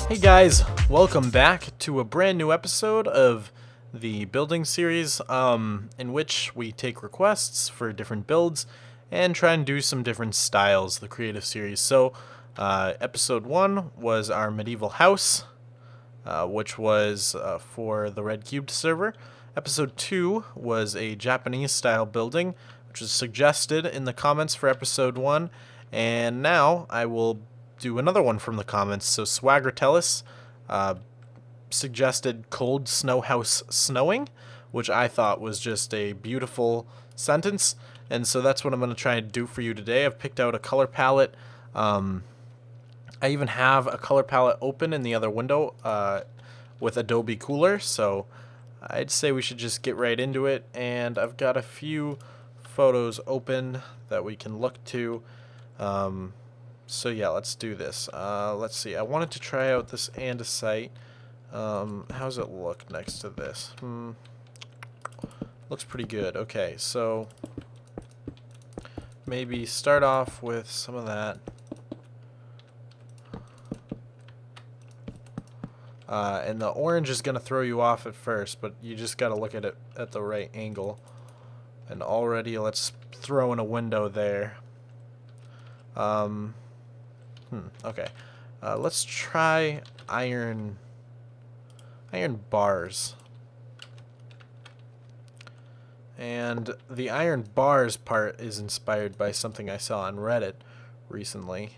Hey guys, welcome back to a brand new episode of the building series, in which we take requests for different builds and try and do some different styles, the creative series. So, episode 1 was our medieval house, which was for the Red Cubed server. Episode 2 was a Japanese style building, which was suggested in the comments for episode 1, and now I will do another one from the comments. So Swaggertellus suggested Cold Snow House Snowing, which I thought was just a beautiful sentence, and so that's what I'm going to try and do for you today. I've picked out a color palette. I even have a color palette open in the other window with Adobe Cooler, so I'd say we should just get right into it, and I've got a few photos open that we can look to. So yeah, let's do this. Let's see. I wanted to try out this andesite. How's it look next to this? Looks pretty good. Okay, so maybe start off with some of that. And the orange is going to throw you off at first, but you just got to look at it at the right angle. And already, let's throw in a window there. Okay. Let's try iron bars. And the iron bars part is inspired by something I saw on Reddit recently.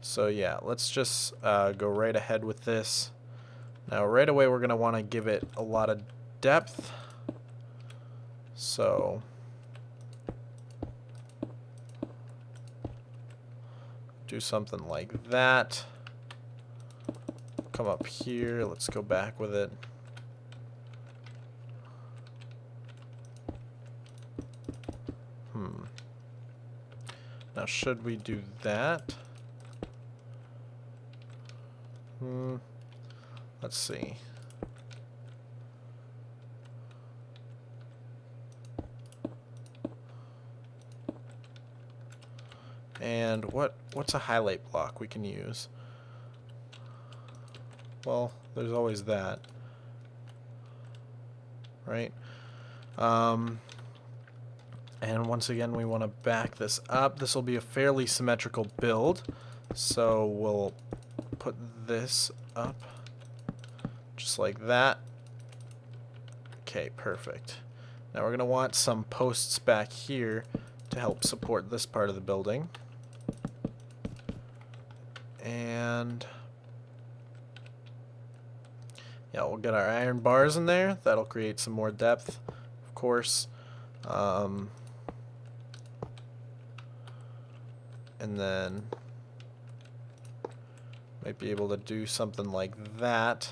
So yeah, let's just go right ahead with this. Now right away we're going to want to give it a lot of depth. So do something like that. Come up here, let's go back with it. Now should we do that? Let's see. And what's a highlight block we can use? Well, there's always that, right? And once again, we want to back this up. This will be a fairly symmetrical build, so we'll put this up just like that. Okay, perfect. Now we're going to want some posts back here to help support this part of the building. And yeah, we'll get our iron bars in there. That'll create some more depth, of course. And then might be able to do something like that.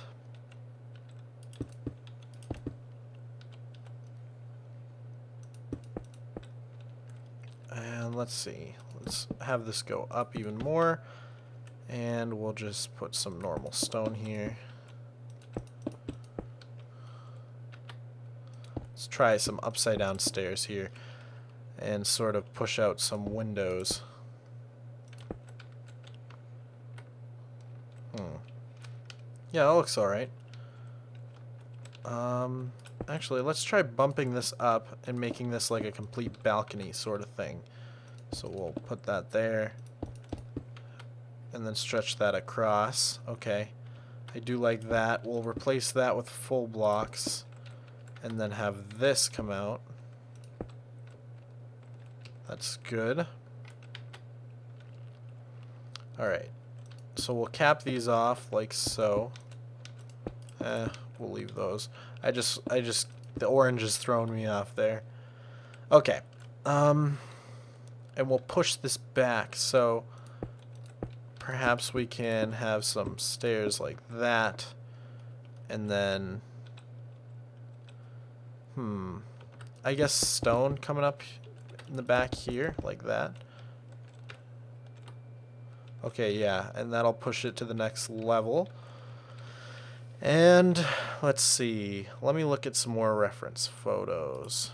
And let's see. Let's have this go up even more. And we'll just put some normal stone here. Let's try some upside down stairs here and sort of push out some windows. Yeah, that looks alright. Actually, let's try bumping this up and making this like a complete balcony sort of thing. So we'll put that there. And then stretch that across. Okay. I do like that. We'll replace that with full blocks. And then have this come out. That's good. Alright. So we'll cap these off like so. We'll leave those. The orange is throwing me off there. Okay. And we'll push this back, so perhaps we can have some stairs like that, and then I guess stone coming up in the back here like that. Okay, yeah, and that'll push it to the next level. And let's see, let me look at some more reference photos.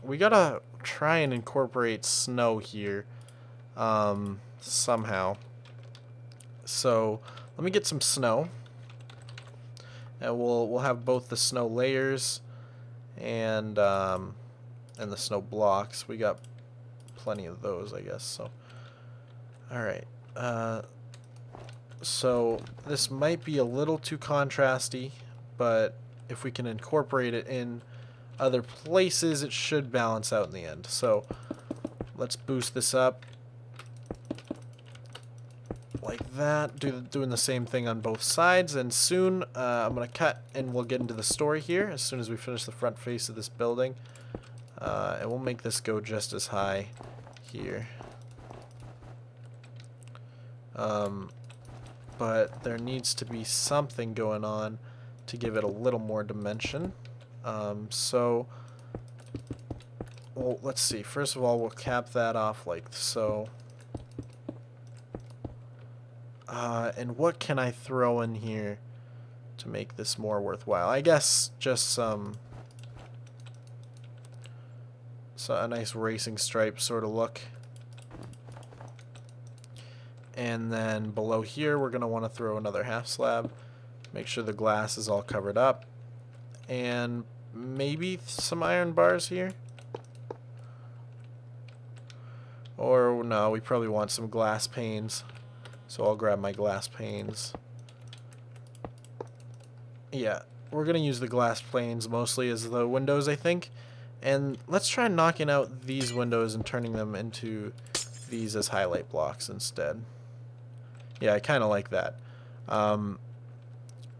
We gotta try and incorporate snow here, somehow. So let me get some snow, and we'll have both the snow layers and the snow blocks. We got plenty of those, I guess. So, all right. So this might be a little too contrasty, but if we can incorporate it in other places, it should balance out in the end. So let's boost this up like that, doing the same thing on both sides, and soon I'm going to cut and we'll get into the story here as soon as we finish the front face of this building. And we'll make this go just as high here. But there needs to be something going on to give it a little more dimension. So, well, let's see. First of all, we'll cap that off like so. And what can I throw in here to make this more worthwhile? I guess just a nice racing stripe sort of look. And then below here, we're going to want to throw another half slab. Make sure the glass is all covered up. And maybe some iron bars here. Or no, we probably want some glass panes. So I'll grab my glass panes. Yeah, we're going to use the glass panes mostly as the windows, I think. And let's try knocking out these windows and turning them into these as highlight blocks instead. Yeah, I kind of like that.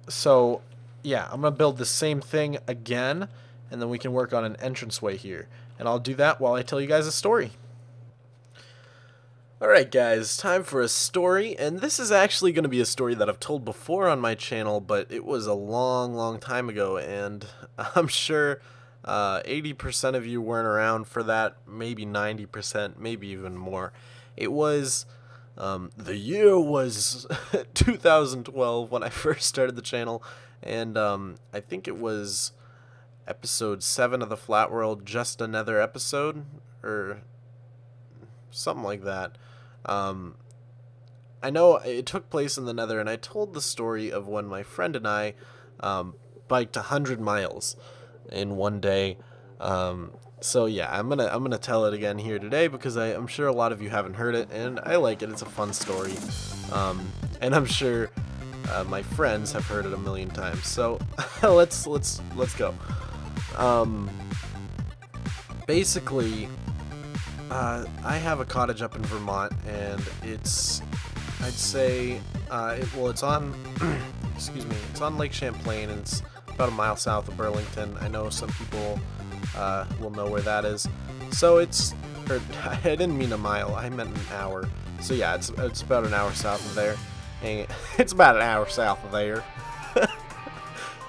So, yeah, I'm going to build the same thing again, and then we can work on an entranceway here. And I'll do that while I tell you guys a story. Alright guys, time for a story, and this is actually going to be a story that I've told before on my channel, but it was a long time ago, and I'm sure 80% of you weren't around for that, maybe 90%, maybe even more. It was, the year was 2012 when I first started the channel, and I think it was episode 7 of the Flat World, just another episode, or something like that. I know it took place in the Nether, and I told the story of when my friend and I biked 100 miles in one day. So yeah, I'm gonna tell it again here today because I'm sure a lot of you haven't heard it, and I like it. It's a fun story, and I'm sure my friends have heard it a million times. So let's go. Basically, I have a cottage up in Vermont, and it's, I'd say, it's on, excuse me, it's on Lake Champlain, and it's about a mile south of Burlington. I know some people will know where that is. So it's, or I didn't mean a mile, I meant an hour. So yeah, it's about an hour south of there. And it's about an hour south of there.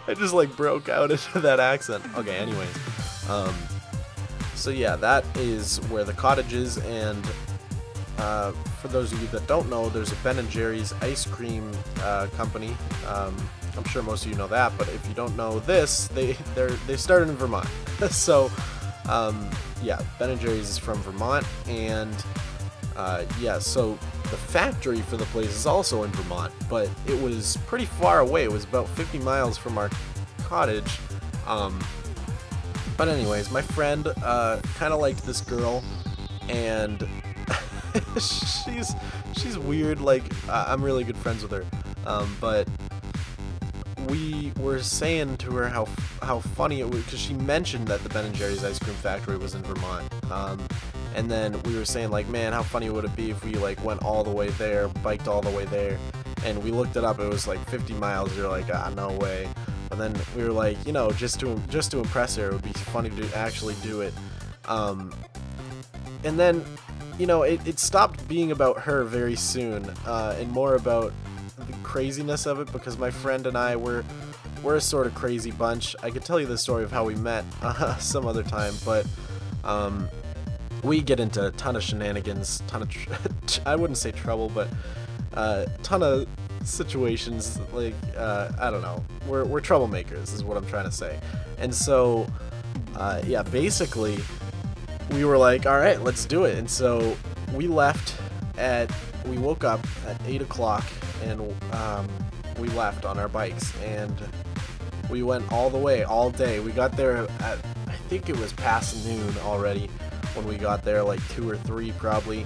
I just like broke out into that accent. Okay, anyways. So yeah, that is where the cottage is, and for those of you that don't know, there's a Ben & Jerry's ice cream company. I'm sure most of you know that, but if you don't know this, they started in Vermont. So yeah, Ben & Jerry's is from Vermont, and yeah, so the factory for the place is also in Vermont, but it was pretty far away. It was about 50 miles from our cottage. But anyways, my friend kind of liked this girl, and she's weird. Like, I'm really good friends with her, but we were saying to her how funny it was, because she mentioned that the Ben & Jerry's ice cream factory was in Vermont, and then we were saying, like, man, how funny would it be if we like went all the way there, biked all the way there, and we looked it up. It was like 50 miles. You're like, ah, no way. And then we were like, you know, just to impress her, it would be funny to actually do it. And then, you know, it stopped being about her very soon, and more about the craziness of it, because my friend and I we're a sort of crazy bunch. I could tell you the story of how we met some other time, but we get into a ton of shenanigans, ton of I wouldn't say trouble, but ton of situations, like I don't know, we're troublemakers is what I'm trying to say. And so yeah, basically, we were like, all right, let's do it. And so we woke up at 8 o'clock and we left on our bikes and we went all the way, all day. We got there at, I think it was past noon already when we got there, like 2 or 3 probably.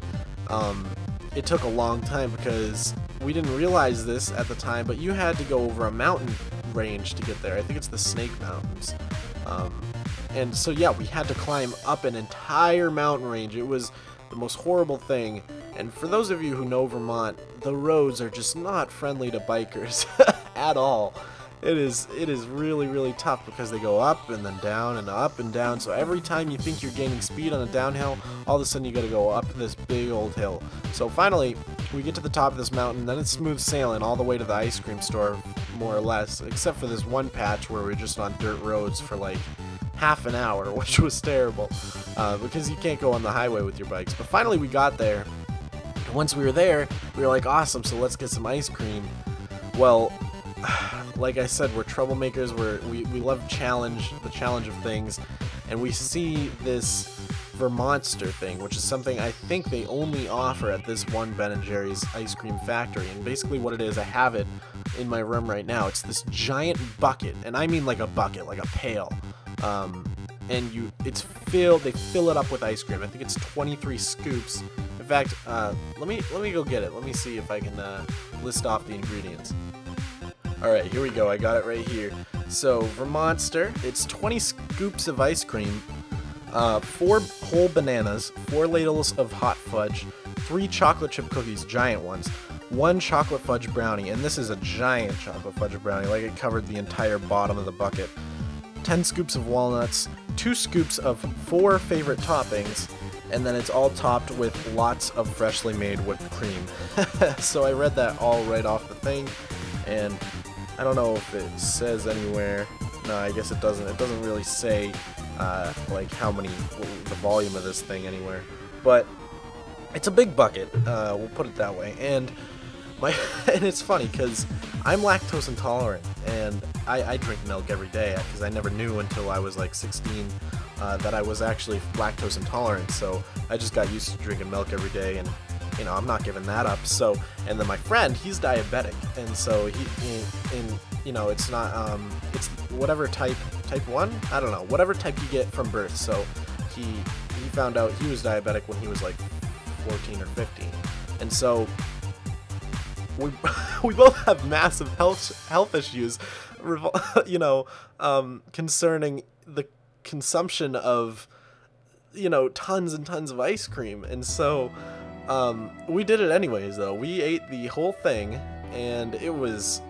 It took a long time because we didn't realize this at the time, but you had to go over a mountain range to get there. I think it's the Snake Mountains. And so yeah, we had to climb up an entire mountain range. It was the most horrible thing. And for those of you who know Vermont, the roads are just not friendly to bikers at all. It is really, really tough because they go up and then down and up and down. So every time you think you're gaining speed on a downhill, all of a sudden you gotta go up this big old hill. So finally, we get to the top of this mountain, then it's smooth sailing all the way to the ice cream store, more or less, except for this one patch where we're just on dirt roads for like half an hour, which was terrible, because you can't go on the highway with your bikes. But finally we got there. Once we were there, we were like, awesome, so let's get some ice cream. Well, like I said, we're troublemakers. We love the challenge of things, and we see this Vermonster thing, which is something I think they only offer at this one Ben & Jerry's ice cream factory. And basically what it is, I have it in my room right now. It's this giant bucket, and I mean like a bucket, like a pail. And it's filled. They fill it up with ice cream. I think it's 23 scoops. In fact, let me go get it. Let me see if I can list off the ingredients. Alright, here we go. I got it right here. So, Vermonster, it's 20 scoops of ice cream, 4 whole bananas, 4 ladles of hot fudge, 3 chocolate chip cookies, giant ones, 1 chocolate fudge brownie, and this is a giant chocolate fudge brownie, like it covered the entire bottom of the bucket, 10 scoops of walnuts, 2 scoops of 4 favorite toppings, and then it's all topped with lots of freshly made whipped cream. So I read that all right off the thing, and I don't know if it says anywhere. No, I guess it doesn't. It doesn't really say like the volume of this thing anywhere. But it's a big bucket. We'll put it that way. And and it's funny because I'm lactose intolerant, and I drink milk every day because I never knew until I was like 16 that I was actually lactose intolerant. So I just got used to drinking milk every day, and you know, I'm not giving that up. So, and then my friend, he's diabetic, and so you know, it's not it's whatever type 1, I don't know, whatever type you get from birth. So he found out he was diabetic when he was like 14 or 15, and so we both have massive health issues, you know, concerning the consumption of, you know, tons and tons of ice cream. And so we did it anyways, though. We ate the whole thing, and it was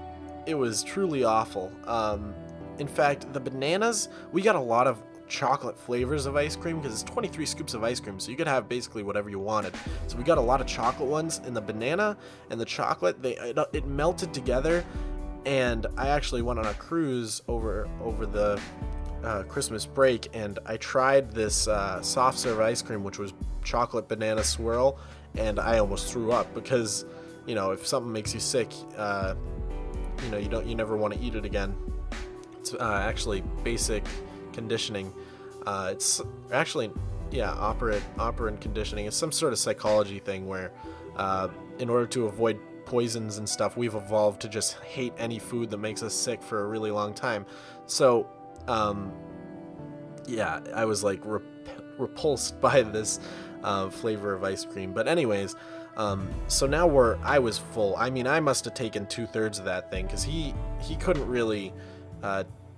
truly awful. In fact, the bananas, we got a lot of chocolate flavors of ice cream because it's 23 scoops of ice cream, so you could have basically whatever you wanted. So we got a lot of chocolate ones, and the banana and the chocolate, it melted together. And I actually went on a cruise over the Christmas break, and I tried this soft serve ice cream, which was chocolate banana swirl, and I almost threw up because, you know, if something makes you sick, you know, you never want to eat it again. It's actually basic conditioning. It's actually, yeah, operant conditioning. It's some sort of psychology thing where in order to avoid poisons and stuff, we've evolved to just hate any food that makes us sick for a really long time. So yeah, I was like repulsed by this flavor of ice cream. But anyways, so now I was full. I mean, I must have taken 2/3 of that thing because he couldn't really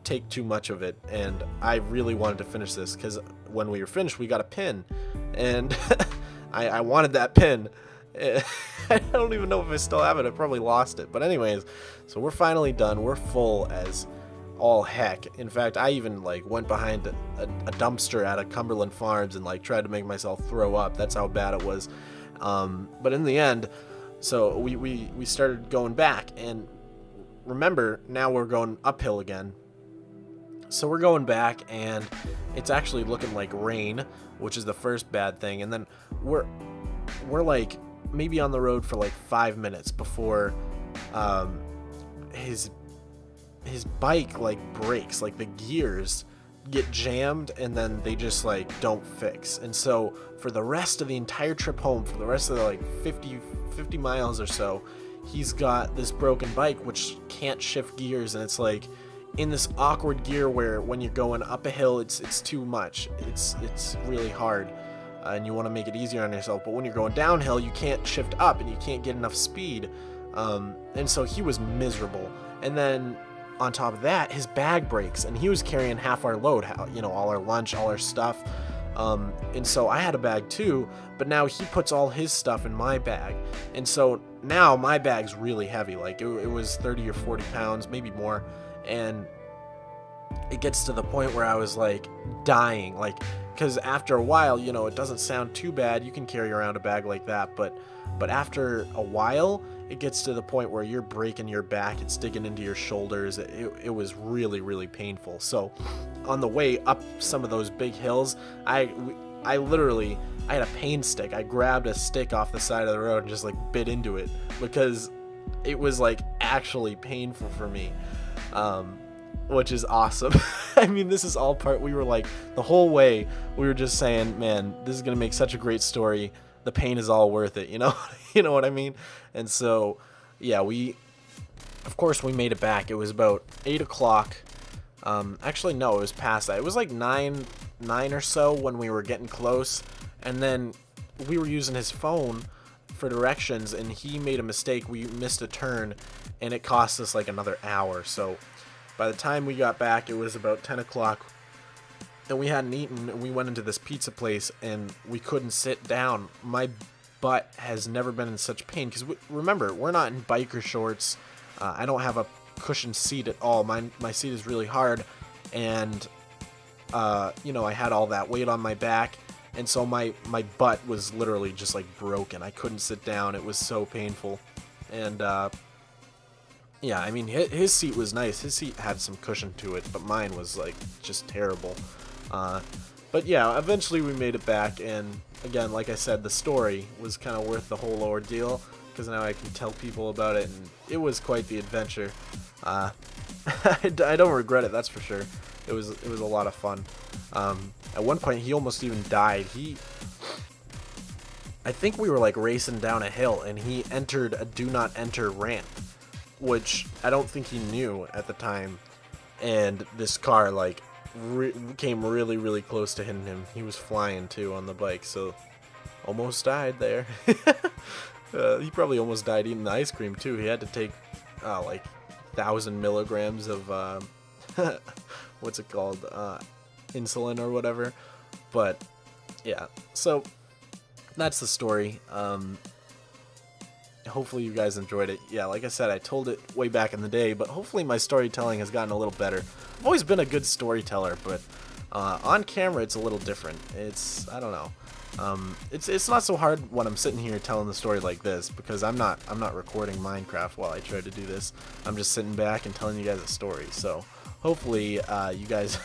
take too much of it, and I really wanted to finish this because when we were finished, we got a pin, and I wanted that pin. I don't even know if I still have it. I probably lost it. But anyways, so we're finally done. We're full as all heck. In fact, I even like went behind a dumpster at a Cumberland Farms and like tried to make myself throw up. That's how bad it was. But in the end, so we started going back, and remember, now we're going uphill again. So we're going back, and it's actually looking like rain, which is the first bad thing. And then we're like maybe on the road for like 5 minutes before his bike like breaks, like the gears get jammed and then they just like don't fix. And so for the rest of the entire trip home, for the rest of the like 50 miles or so, he's got this broken bike which can't shift gears, and it's like in this awkward gear where when you're going up a hill it's too much. It's really hard, and you want to make it easier on yourself, but when you're going downhill you can't shift up and you can't get enough speed. And so he was miserable. And then on top of that, his bag breaks, and he was carrying half our load, you know, all our lunch, all our stuff. And so I had a bag too, but now he puts all his stuff in my bag. And so now my bag's really heavy. Like it was 30 or 40 pounds, maybe more. And it gets to the point where I was like dying, like, because after a while, you know, it doesn't sound too bad. You can carry around a bag like that, but after a while, it gets to the point where you're breaking your back, it's digging into your shoulders. It was really, really painful. So on the way up some of those big hills, I literally, I had a pain stick. I grabbed a stick off the side of the road and just like bit into it because it was like actually painful for me, which is awesome. I mean, this is all part, we were like, the whole way we were just saying, man, this is gonna make such a great story. The pain is all worth it, you know? You know what I mean? And so, yeah, of course we made it back. It was about 8 o'clock. Actually, no, it was past that. It was like 9 or so when we were getting close. And then we were using his phone for directions, and he made a mistake. We missed a turn, and it cost us like another hour. So by the time we got back, it was about 10 o'clock. And we hadn't eaten, and we went into this pizza place, and we couldn't sit down. My butt has never been in such pain, because remember, we're not in biker shorts. I don't have a cushioned seat at all. My seat is really hard, and you know, I had all that weight on my back, and so my butt was literally just like broken. I couldn't sit down. It was so painful. And yeah, I mean, his seat was nice. His seat had some cushion to it, but mine was like just terrible. But yeah, eventually we made it back, and again, like I said, the story was kind of worth the whole ordeal, because now I can tell people about it, and it was quite the adventure. I don't regret it, that's for sure. It was a lot of fun. At one point, he almost even died. I think we were like racing down a hill, and he entered a do not enter ramp, which I don't think he knew at the time, and this car like came really, really close to hitting him. He was flying too on the bike, so almost died there. He probably almost died eating the ice cream too. He had to take like 1,000 milligrams of what's it called, insulin or whatever. But yeah, so that's the story. Hopefully you guys enjoyed it. Yeah, like I said, I told it way back in the day, but hopefully my storytelling has gotten a little better. I've always been a good storyteller, but on camera it's a little different. I don't know. It's not so hard when I'm sitting here telling the story like this, because I'm not recording Minecraft while I try to do this. I'm just sitting back and telling you guys a story. So hopefully you guys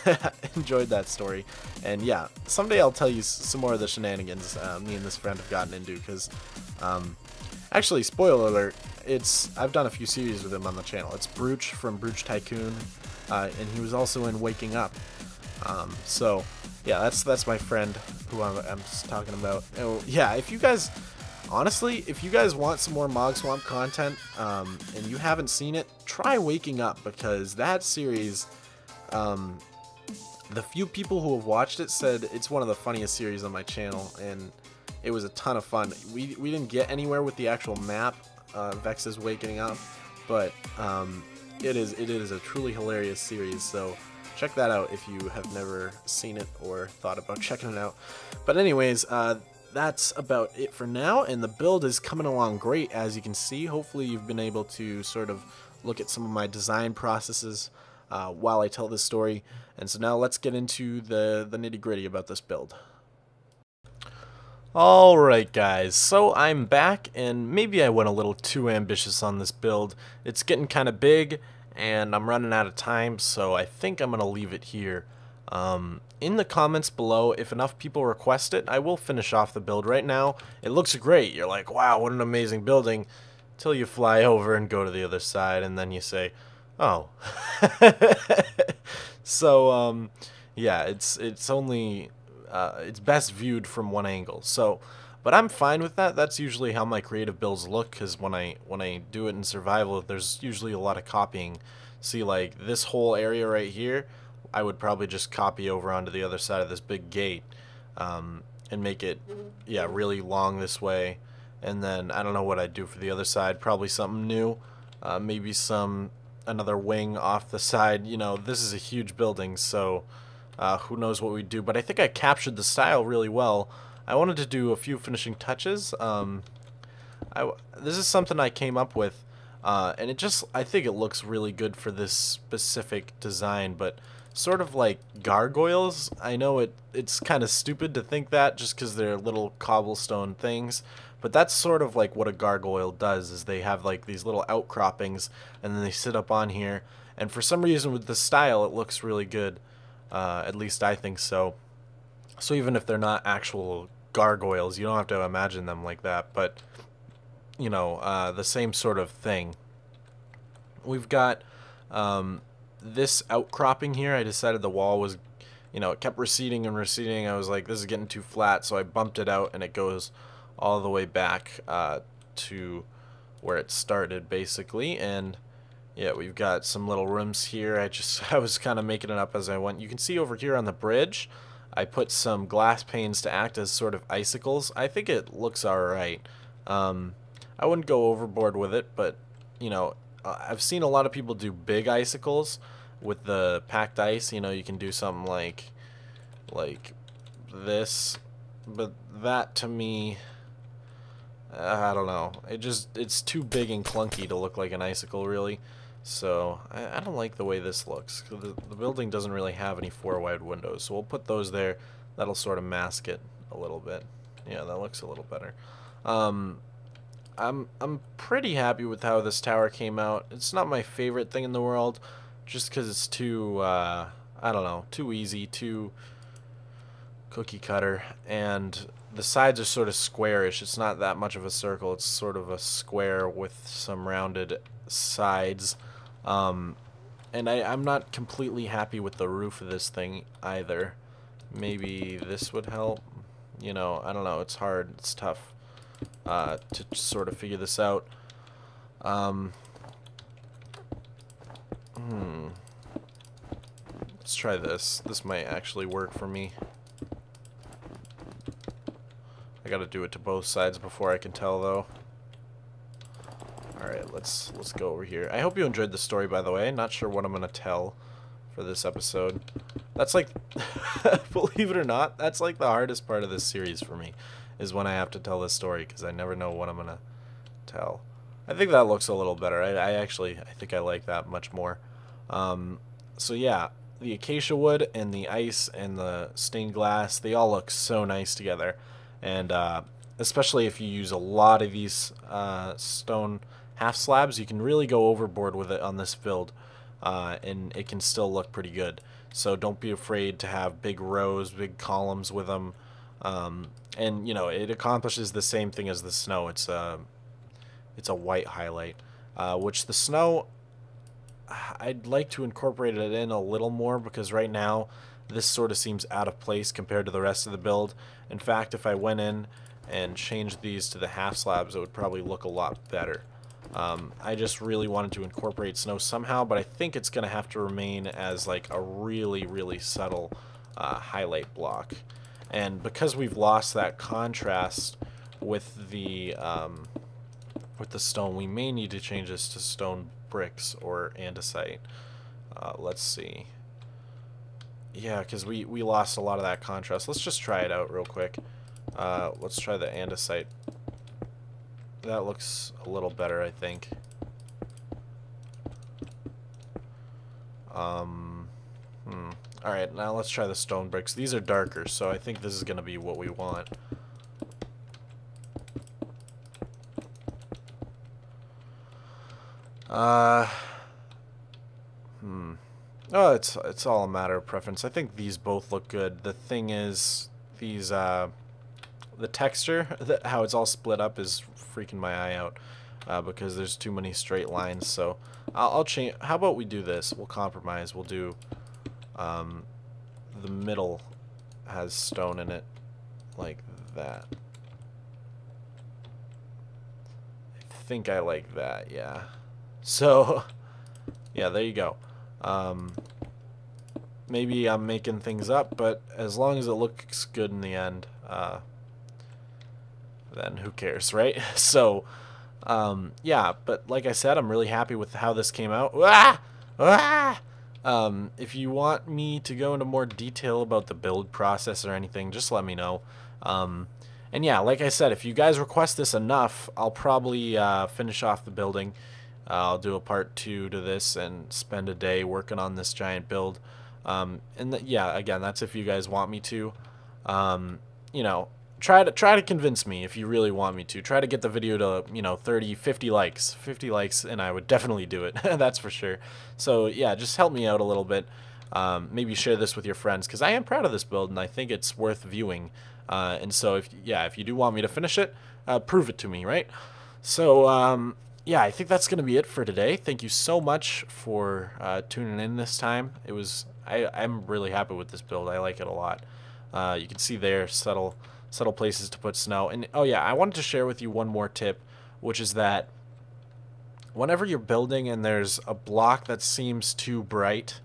enjoyed that story. And yeah, someday I'll tell you some more of the shenanigans me and this friend have gotten into, because actually, spoiler alert, I've done a few series with him on the channel. It's Brooch from Brooch Tycoon, and he was also in Waking Up. So yeah, that's my friend who I'm talking about. Oh, yeah, if you guys, honestly, if you guys want some more Mogswamp content, and you haven't seen it, try Waking Up, because that series, the few people who have watched it said it's one of the funniest series on my channel, and it was a ton of fun. We didn't get anywhere with the actual map, Vex's Waking Up, but it is a truly hilarious series, so check that out if you have never seen it or thought about checking it out. But anyways, that's about it for now, and the build is coming along great, as you can see. Hopefully you've been able to sort of look at some of my design processes while I tell this story. And so now let's get into the nitty-gritty about this build. Alright guys, so I'm back, and maybe I went a little too ambitious on this build. It's getting kind of big, and I'm running out of time, so I think I'm going to leave it here. In the comments below, if enough people request it, I will finish off the build. Right now, it looks great. You're like, wow, what an amazing building, till you fly over and go to the other side, and then you say, oh. So, Yeah, it's only it's best viewed from one angle. So, but I'm fine with that. That's usually how my creative builds look, because when I do it in survival, there's usually a lot of copying. See, like this whole area right here, I would probably just copy over onto the other side of this big gate, and make it, yeah, really long this way. And then I don't know what I'd do for the other side. Probably something new, maybe another wing off the side. You know, this is a huge building, so who knows what we'd do. But I think I captured the style really well. I wanted to do a few finishing touches. This is something I came up with, and I think it looks really good for this specific design, but sort of like gargoyles. I know it's kind of stupid to think that just because they're little cobblestone things, but that's sort of like what a gargoyle does, is they have like these little outcroppings, and then they sit up on here, and for some reason with the style it looks really good. At least I think so. So even if they're not actual gargoyles, you don't have to imagine them like that, but you know, the same sort of thing. We've got this outcropping here. I decided the wall was, you know, it kept receding and receding. I was like, this is getting too flat, so I bumped it out, and it goes all the way back to where it started, basically. And yeah, we've got some little rooms here. I was kind of making it up as I went. You can see over here on the bridge, I put some glass panes to act as sort of icicles. I think it looks alright. I wouldn't go overboard with it, but, you know, I've seen a lot of people do big icicles with the packed ice. You know, you can do something like this, but that to me, I don't know. It's too big and clunky to look like an icicle, really. So I don't like the way this looks. The building doesn't really have any 4 wide windows, so we'll put those there. That'll sort of mask it a little bit. Yeah, that looks a little better. I'm pretty happy with how this tower came out. It's not my favorite thing in the world, just because it's too, I don't know, too easy, too cookie cutter, and the sides are sort of squarish. It's not that much of a circle. It's sort of a square with some rounded sides. And I'm not completely happy with the roof of this thing either. Maybe this would help. You know, I don't know. It's hard. It's tough to sort of figure this out. Let's try this. This might actually work for me. I gotta do it to both sides before I can tell, though. Alright, let's go over here. I hope you enjoyed the story, by the way. Not sure what I'm gonna tell for this episode. That's like, believe it or not, that's like the hardest part of this series for me, is when I have to tell this story, because I never know what I'm gonna tell. I think that looks a little better. I think I like that much more. So yeah, the acacia wood and the ice and the stained glass, they all look so nice together. And especially if you use a lot of these stone half slabs, you can really go overboard with it on this build, and it can still look pretty good. So don't be afraid to have big rows, big columns with them. And you know, it accomplishes the same thing as the snow. It's a white highlight, which the snow, I'd like to incorporate it in a little more, because right now this sort of seems out of place compared to the rest of the build. In fact, if I went in and changed these to the half slabs, it would probably look a lot better. I just really wanted to incorporate snow somehow, but I think it's going to have to remain as like a really, really subtle highlight block. And because we've lost that contrast with the stone, we may need to change this to stone bricks or andesite. Let's see. Yeah, because we lost a lot of that contrast. Let's just try it out real quick. Let's try the andesite. That looks a little better, I think. Alright, now let's try the stone bricks. These are darker, so I think this is going to be what we want. Oh, it's all a matter of preference. I think these both look good. The thing is, these the texture, how it's all split up, is freaking my eye out, because there's too many straight lines. So I'll change. How about we do this? We'll compromise. We'll do the middle has stone in it, like that. I think I like that, yeah. So, yeah, there you go. Maybe I'm making things up, but as long as it looks good in the end, then who cares, right? So, yeah, but like I said, I'm really happy with how this came out. Ah! Ah! If you want me to go into more detail about the build process or anything, just let me know. And yeah, like I said, if you guys request this enough, I'll probably finish off the building. I'll do a part 2 to this and spend a day working on this giant build. Yeah, again, that's if you guys want me to. You know, try to convince me if you really want me to. Try to get the video to, you know, 30, 50 likes. 50 likes and I would definitely do it. That's for sure. So, yeah, just help me out a little bit. Maybe share this with your friends, because I am proud of this build and I think it's worth viewing. And so, if you do want me to finish it, prove it to me, right? So, yeah, I think that's going to be it for today. Thank you so much for tuning in this time. I'm really happy with this build. I like it a lot. You can see there subtle places to put snow. And oh yeah, I wanted to share with you one more tip, which is that whenever you're building and there's a block that seems too bright,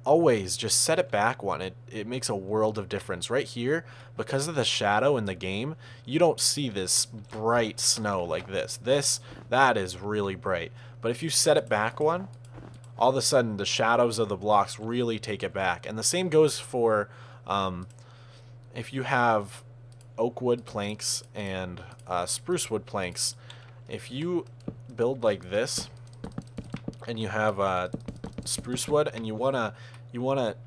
always just set it back one. It makes a world of difference. Right here, because of the shadow in the game, you don't see this bright snow like this. That is really bright. But if you set it back one, all of a sudden the shadows of the blocks really take it back. And the same goes for if you have oak wood planks and spruce wood planks. If you build like this and you have spruce wood and you wanna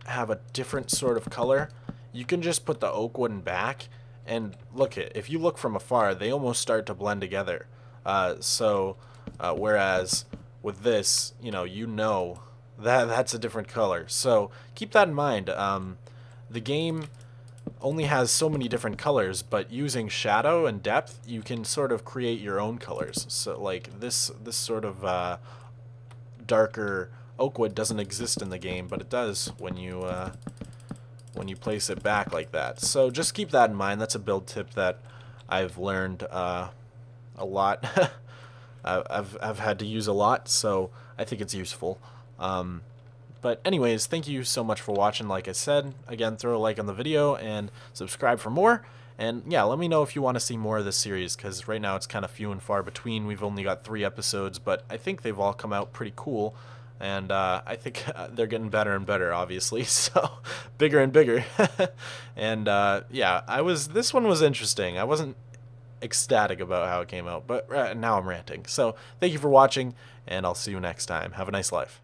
have a different sort of color, you can just put the oak wood in back, and if you look from afar, they almost start to blend together. Whereas with this, you know that's a different color. So keep that in mind. The game only has so many different colors, but using shadow and depth, you can sort of create your own colors. So like this sort of darker oak wood doesn't exist in the game, but it does when you place it back like that. So just keep that in mind. That's a build tip that I've learned a lot. I've had to use a lot, so I think it's useful. But anyways, thank you so much for watching. Like I said, again, throw a like on the video and subscribe for more. And yeah, let me know if you want to see more of this series, because right now it's kind of few and far between. We've only got 3 episodes, but I think they've all come out pretty cool. And I think they're getting better and better, obviously, so bigger and bigger. And yeah, this one was interesting. I wasn't ecstatic about how it came out, but now I'm ranting. So thank you for watching, and I'll see you next time. Have a nice life.